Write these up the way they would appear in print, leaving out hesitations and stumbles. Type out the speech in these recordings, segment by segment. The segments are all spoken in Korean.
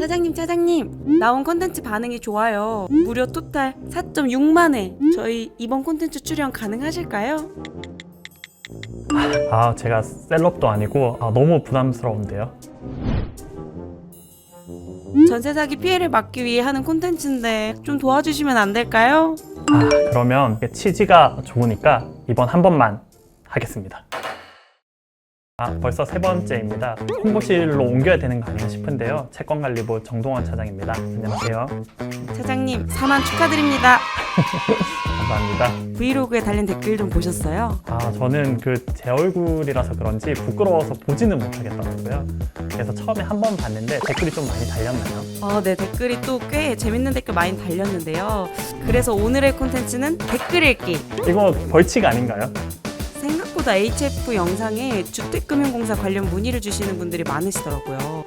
차장님, 나온 콘텐츠 반응이 좋아요. 무려 토탈 4.6만 회. 저희 이번 콘텐츠 출연 가능하실까요? 제가 셀럽도 아니고 너무 부담스러운데요. 전세 사기 피해를 막기 위해 하는 콘텐츠인데 좀 도와주시면 안 될까요? 그러면 취지가 좋으니까 이번 한 번만 하겠습니다. 벌써 세 번째입니다. 홍보실로 옮겨야 되는 거 아닌가 싶은데요. 채권관리부 정동원 차장입니다. 안녕하세요. 차장님, 4만 축하드립니다. 감사합니다. 브이로그에 달린 댓글 좀 보셨어요? 저는 제 얼굴이라서 그런지 부끄러워서 보지는 못하겠더라고요. 그래서 처음에 한 번 봤는데 댓글이 좀 많이 달렸나요? 네, 댓글이 또 꽤 재밌는 댓글 많이 달렸는데요. 그래서 오늘의 콘텐츠는 댓글 읽기. 이거 벌칙 아닌가요? 생각보다 HF 영상에 주택금융공사 관련 문의를 주시는 분들이 많으시더라고요.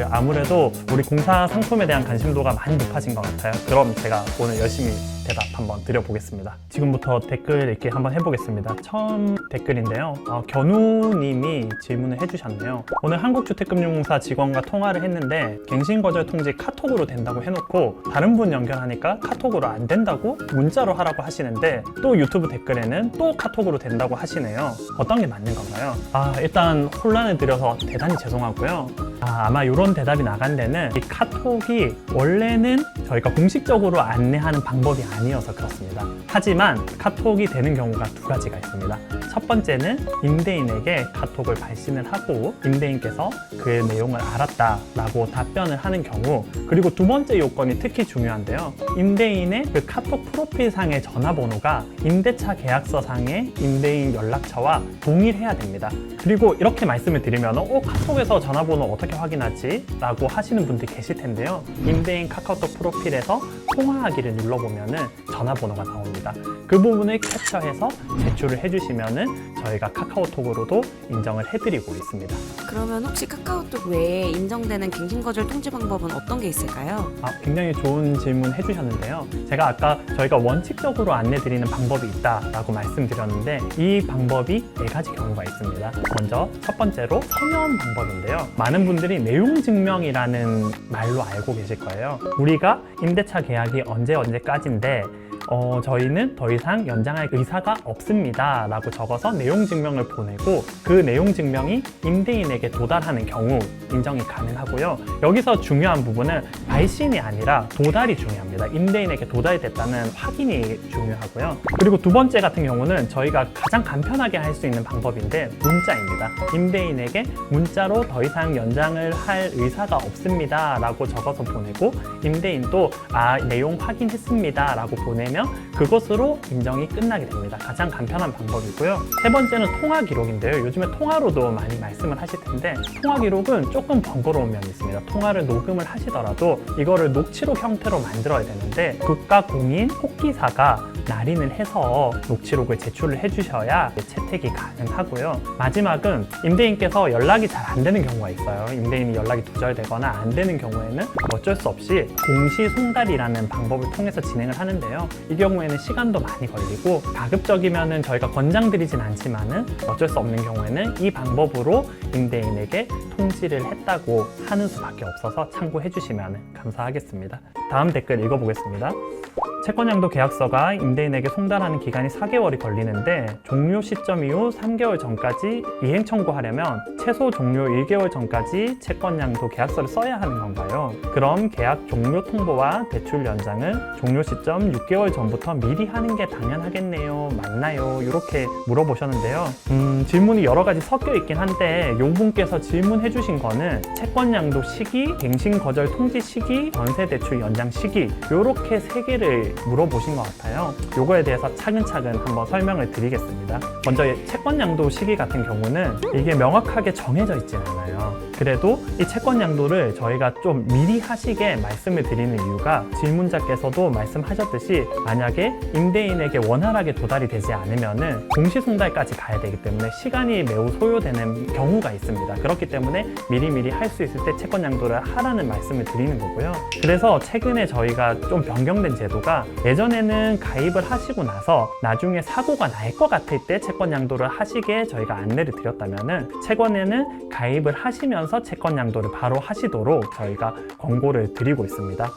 아무래도 우리 공사 상품에 대한 관심도가 많이 높아진 것 같아요. 그럼 제가 오늘 열심히 대답 한번 드려보겠습니다. 지금부터 댓글 읽기 한번 해보겠습니다. 처음 댓글인데요. 견우님이 질문을 해주셨네요. 오늘 한국주택금융공사 직원과 통화를 했는데 갱신거절 통지 카톡으로 된다고 해놓고 다른 분 연결하니까 카톡으로 안 된다고 문자로 하라고 하시는데 또 유튜브 댓글에는 또 카톡으로 된다고 하시네요. 어떤 게 맞는 건가요? 일단 혼란을 드려서 대단히 죄송하고요. 아마 이런 대답이 나간 데는 이 카톡이 원래는 저희가 공식적으로 안내하는 방법이 아니어서 그렇습니다. 하지만 카톡이 되는 경우가 두 가지가 있습니다. 첫 번째는 임대인에게 카톡을 발신을 하고 임대인께서 그 내용을 알았다라고 답변을 하는 경우, 그리고 두 번째 요건이 특히 중요한데요. 임대인의 그 카톡 프로필상의 전화번호가 임대차 계약서상의 임대인 연락처와 동일해야 됩니다. 그리고 이렇게 말씀을 드리면 카톡에서 전화번호 어떻게 확인하지? 라고 하시는 분들이 계실 텐데요. 임대인 카카오톡 프로필에서 통화하기를 눌러보면은 전화번호가 나옵니다. 그 부분을 캡처해서 제출을 해주시면은 저희가 카카오톡으로도 인정을 해드리고 있습니다. 그러면 혹시 카카오톡 외에 인정되는 갱신거절 통지 방법은 어떤 게 있을까요? 굉장히 좋은 질문 해주셨는데요. 제가 아까 저희가 원칙적으로 안내드리는 방법이 있다라고 말씀드렸는데 이 방법이 4가지 경우가 있습니다. 먼저 첫 번째로 서면 방법인데요. 많은 분들이 내용증명이라는 말로 알고 계실 거예요. 우리가 임대차 계약이 언제까지인데 저희는 더 이상 연장할 의사가 없습니다 라고 적어서 내용증명을 보내고 그 내용증명이 임대인에게 도달하는 경우 인정이 가능하고요. 여기서 중요한 부분은 발신이 아니라 도달이 중요합니다. 임대인에게 도달됐다는 확인이 중요하고요. 그리고 두 번째 같은 경우는 저희가 가장 간편하게 할 수 있는 방법인데 문자입니다. 임대인에게 문자로 더 이상 연장을 할 의사가 없습니다 라고 적어서 보내고 임대인도 내용 확인했습니다 라고 보내면 그것으로 인정이 끝나게 됩니다. 가장 간편한 방법이고요. 세 번째는 통화 기록인데요. 요즘에 통화로도 많이 말씀을 하실 텐데 통화 기록은 조금 번거로운 면이 있습니다. 통화를 녹음을 하시더라도 이거를 녹취록 형태로 만들어야 되는데 국가 공인 복기사가 날인을 해서 녹취록을 제출을 해주셔야 채택이 가능하고요. 마지막은 임대인께서 연락이 잘 안 되는 경우가 있어요. 임대인이 연락이 두절되거나 안 되는 경우에는 어쩔 수 없이 공시송달이라는 방법을 통해서 진행을 하는데요. 이 경우에는 시간도 많이 걸리고 가급적이면은 저희가 권장드리진 않지만은 어쩔 수 없는 경우에는 이 방법으로 임대인에게 통지를 했다고 하는 수밖에 없어서 참고해 주시면 감사하겠습니다. 다음 댓글 읽어보겠습니다. 채권양도 계약서가 임대인에게 송달하는 기간이 4개월이 걸리는데 종료 시점 이후 3개월 전까지 이행 청구하려면 최소 종료 1개월 전까지 채권양도 계약서를 써야 하는 건가요? 그럼 계약 종료 통보와 대출 연장은 종료 시점 6개월 전부터 미리 하는 게 당연하겠네요. 맞나요? 이렇게 물어보셨는데요. 질문이 여러 가지 섞여 있긴 한데 용분께서 질문해 주신 거는 채권양도 시기, 갱신거절 통지 시기, 전세대출 연장 시기 이렇게 3개를 물어보신 것 같아요. 요거에 대해서 차근차근 한번 설명을 드리겠습니다. 먼저 채권양도 시기 같은 경우는 이게 명확하게 정해져 있진 않아요. 그래도 이 채권양도를 저희가 좀 미리 하시게 말씀을 드리는 이유가 질문자께서도 말씀하셨듯이 만약에 임대인에게 원활하게 도달이 되지 않으면은 공시송달까지 가야 되기 때문에 시간이 매우 소요되는 경우가 있습니다. 그렇기 때문에 미리미리 할 수 있을 때 채권양도를 하라는 말씀을 드리는 거고요. 그래서 최근에 저희가 좀 변경된 제도가 예전에는 가입을 하시고 나서 나중에 사고가 날 것 같을 때 채권양도를 하시게 저희가 안내를 드렸다면은 최근에는 가입을 하시면서 하시면서 채권 양도를 바로 하시도록 저희가 권고를 드리고 있습니다.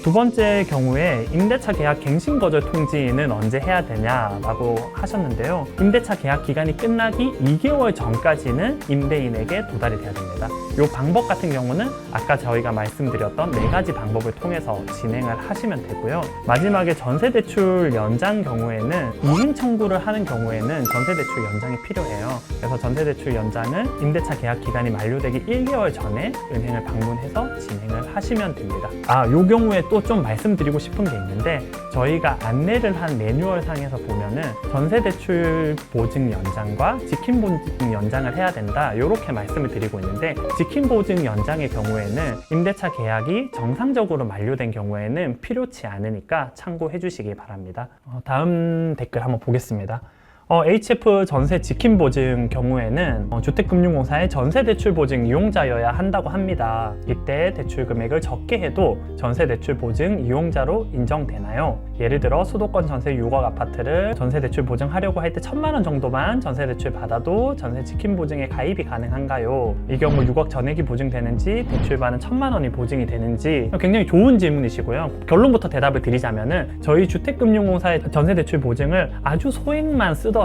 두 번째 경우에 임대차 계약 갱신 거절 통지는 언제 해야 되냐라고 하셨는데요. 임대차 계약 기간이 끝나기 2개월 전까지는 임대인에게 도달이 돼야 됩니다. 이 방법 같은 경우는 아까 저희가 말씀드렸던 4가지 방법을 통해서 진행을 하시면 되고요. 마지막에 전세대출 연장 경우에는 이행 청구를 하는 경우에는 전세대출 연장이 필요해요. 그래서 전세대출 연장은 임대차 계약 기간이 만료되기 1개월 전에 은행을 방문해서 진행을 하시면 됩니다. 이 경우에 또 좀 말씀드리고 싶은 게 있는데 저희가 안내를 한 매뉴얼상에서 보면은 전세대출 보증 연장과 지킴 보증 연장을 해야 된다 이렇게 말씀을 드리고 있는데 지킴 보증 연장의 경우에는 임대차 계약이 정상적으로 만료된 경우에는 필요치 않으니까 참고해 주시기 바랍니다. 다음 댓글 한번 보겠습니다. HF 전세 지킴 보증 경우에는 주택금융공사의 전세대출 보증 이용자여야 한다고 합니다. 이때 대출 금액을 적게 해도 전세대출 보증 이용자로 인정되나요? 예를 들어 수도권 전세 6억 아파트를 전세대출 보증하려고 할 때 1,000만 원 정도만 전세대출 받아도 전세 지킴 보증에 가입이 가능한가요? 이 경우 6억 전액이 보증되는지 대출받은 1,000만 원이 보증이 되는지 굉장히 좋은 질문이시고요. 결론부터 대답을 드리자면은 저희 주택금융공사의 전세대출 보증을 아주 소액만 쓰더라도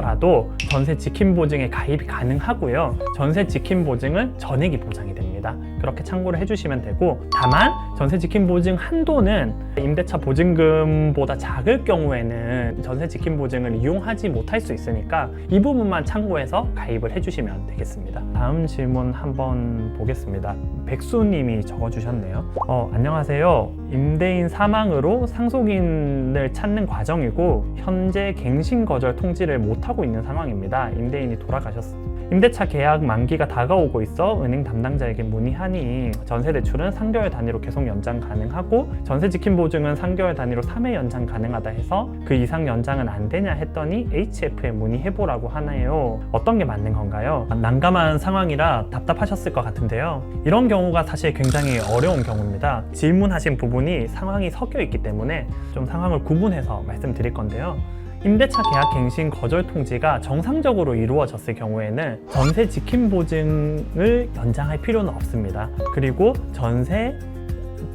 전세 지킴 보증에 가입이 가능하고요. 전세 지킴 보증은 전액이 보장이 됩니다. 그렇게 참고를 해주시면 되고, 다만 전세 지킴 보증 한도는 임대차 보증금보다 작을 경우에는 전세 지킴 보증을 이용하지 못할 수 있으니까 이 부분만 참고해서 가입을 해주시면 되겠습니다. 다음 질문 한번 보겠습니다. 백수님이 적어주셨네요. 안녕하세요. 임대인 사망으로 상속인을 찾는 과정이고 현재 갱신 거절 통지를 못하고 있는 상황입니다. 임대인이 돌아가셨습니다. 임대차 계약 만기가 다가오고 있어 은행 담당자에게 문의하니 전세대출은 3개월 단위로 계속 연장 가능하고 전세 지킴 보증은 3개월 단위로 3회 연장 가능하다 해서 그 이상 연장은 안 되냐 했더니 HF에 문의해보라고 하네요. 어떤 게 맞는 건가요? 난감한 상황이라 답답하셨을 것 같은데요. 이런 경우가 사실 굉장히 어려운 경우입니다. 질문하신 부분이 상황이 섞여 있기 때문에 좀 상황을 구분해서 말씀드릴 건데요. 임대차 계약 갱신 거절 통지가 정상적으로 이루어졌을 경우에는 전세 지킴 보증을 연장할 필요는 없습니다. 그리고 전세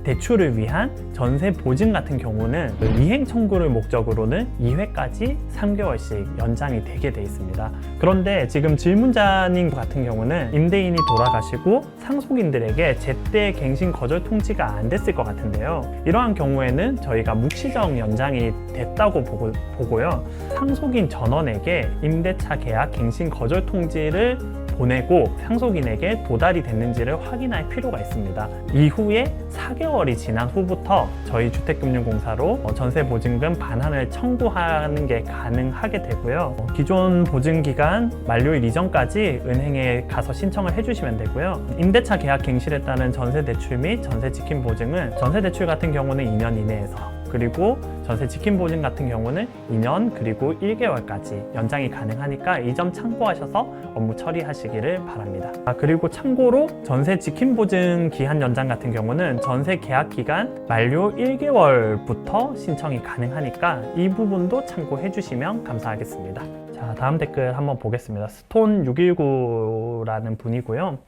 대출을 위한 전세 보증 같은 경우는 이행 청구를 목적으로는 2회까지 3개월씩 연장이 되게 돼 있습니다. 그런데 지금 질문자님 같은 경우는 임대인이 돌아가시고 상속인들에게 제때 갱신 거절 통지가 안 됐을 것 같은데요. 이러한 경우에는 저희가 묵시적 연장이 됐다고 보고요. 상속인 전원에게 임대차 계약 갱신 거절 통지를 보내고 상속인에게 도달이 됐는지를 확인할 필요가 있습니다. 이후에 4개월이 지난 후부터 저희 주택금융공사로 전세 보증금 반환을 청구하는 게 가능하게 되고요. 기존 보증기간 만료일 이전까지 은행에 가서 신청을 해주시면 되고요. 임대차 계약 갱신에 따른 전세 대출 및 전세 지킴 보증은 전세 대출 같은 경우는 2년 이내에서, 그리고 전세 지킴 보증 같은 경우는 2년 그리고 1개월까지 연장이 가능하니까 이 점 참고하셔서 업무 처리하시기를 바랍니다. 그리고 참고로 전세 지킴 보증 기한 연장 같은 경우는 전세 계약 기간 만료 1개월부터 신청이 가능하니까 이 부분도 참고해 주시면 감사하겠습니다. 자, 다음 댓글 한번 보겠습니다. 스톤619라는 분이고요.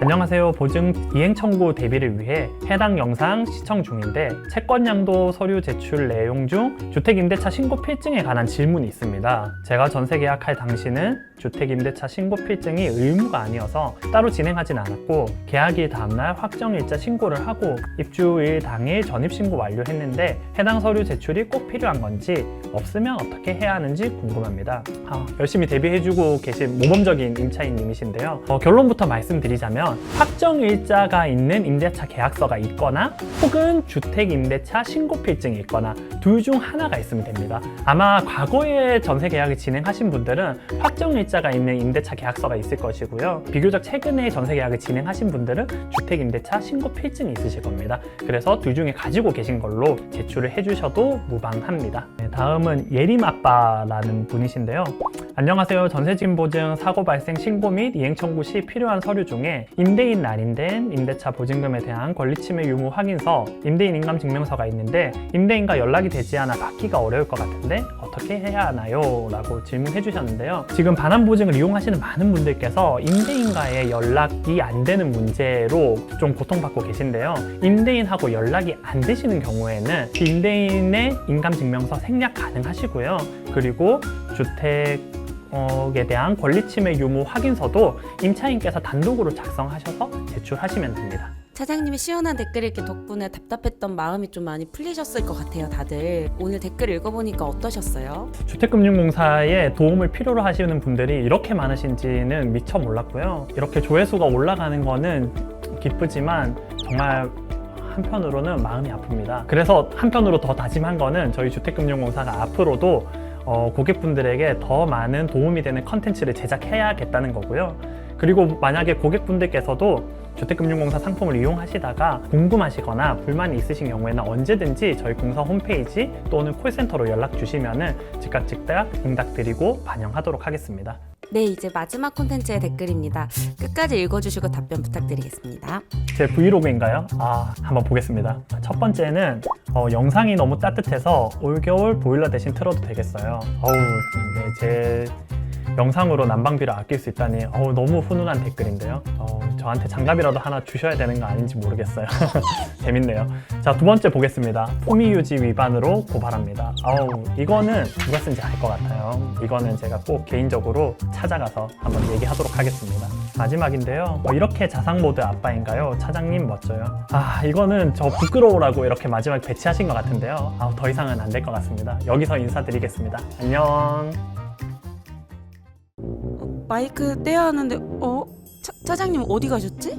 안녕하세요. 보증 이행 청구 대비를 위해 해당 영상 시청 중인데 채권양도 서류 제출 내용 중 주택임대차 신고 필증에 관한 질문이 있습니다. 제가 전세 계약할 당시는 주택임대차 신고 필증이 의무가 아니어서 따로 진행하진 않았고 계약일 다음날 확정일자 신고를 하고 입주일 당일 전입신고 완료했는데 해당 서류 제출이 꼭 필요한 건지 없으면 어떻게 해야 하는지 궁금합니다. 열심히 대비해주고 계신 모범적인 임차인님이신데요. 결론부터 말씀드리자면 확정일자가 있는 임대차 계약서가 있거나 혹은 주택임대차 신고필증이 있거나 둘 중 하나가 있으면 됩니다. 아마 과거에 전세 계약을 진행하신 분들은 확정일자가 있는 임대차 계약서가 있을 것이고요. 비교적 최근에 전세 계약을 진행하신 분들은 주택임대차 신고필증이 있으실 겁니다. 그래서 둘 중에 가지고 계신 걸로 제출을 해주셔도 무방합니다. 다음은 예림아빠라는 분이신데요. 안녕하세요. 전세지킴 보증 사고 발생 신고 및 이행 청구 시 필요한 서류 중에 임대인 날인된 임대차 보증금에 대한 권리침해 유무 확인서, 임대인 인감증명서가 있는데 임대인과 연락이 되지 않아 받기가 어려울 것 같은데 어떻게 해야 하나요? 라고 질문해 주셨는데요. 지금 반환보증을 이용하시는 많은 분들께서 임대인과의 연락이 안 되는 문제로 좀 고통받고 계신데요. 임대인하고 연락이 안 되시는 경우에는 임대인의 인감증명서 생략 가능하시고요. 그리고 주택에 대한 권리침해 유무 확인서도 임차인께서 단독으로 작성하셔서 제출하시면 됩니다. 차장님의 시원한 댓글 읽기 덕분에 답답했던 마음이 좀 많이 풀리셨을 것 같아요, 다들. 오늘 댓글 읽어보니까 어떠셨어요? 주택금융공사에 도움을 필요로 하시는 분들이 이렇게 많으신지는 미처 몰랐고요. 이렇게 조회수가 올라가는 거는 기쁘지만 정말 한편으로는 마음이 아픕니다. 그래서 한편으로 더 다짐한 거는 저희 주택금융공사가 앞으로도 고객분들에게 더 많은 도움이 되는 컨텐츠를 제작해야겠다는 거고요. 그리고 만약에 고객분들께서도 주택금융공사 상품을 이용하시다가 궁금하시거나 불만이 있으신 경우에는 언제든지 저희 공사 홈페이지 또는 콜센터로 연락 주시면 즉각 응답드리고 반영하도록 하겠습니다. 네, 이제 마지막 콘텐츠의 댓글입니다. 끝까지 읽어주시고 답변 부탁드리겠습니다. 제 브이로그인가요? 한번 보겠습니다. 첫 번째는 영상이 너무 따뜻해서 올겨울 보일러 대신 틀어도 되겠어요. 네, 제 영상으로 난방비를 아낄 수 있다니 너무 훈훈한 댓글인데요. 저한테 장갑이라도 하나 주셔야 되는 거 아닌지 모르겠어요. 재밌네요. 자, 두 번째 보겠습니다. 포미유지 위반으로 고발합니다. 이거는 누가 쓴지 알 것 같아요. 이거는 제가 꼭 개인적으로 찾아가서 한번 얘기하도록 하겠습니다. 마지막인데요. 이렇게 자상모드 아빠인가요? 차장님 멋져요. 이거는 저 부끄러우라고 이렇게 마지막에 배치하신 것 같은데요. 더 이상은 안 될 것 같습니다. 여기서 인사드리겠습니다. 안녕. 마이크 떼야 하는데 차장님 어디 가셨지?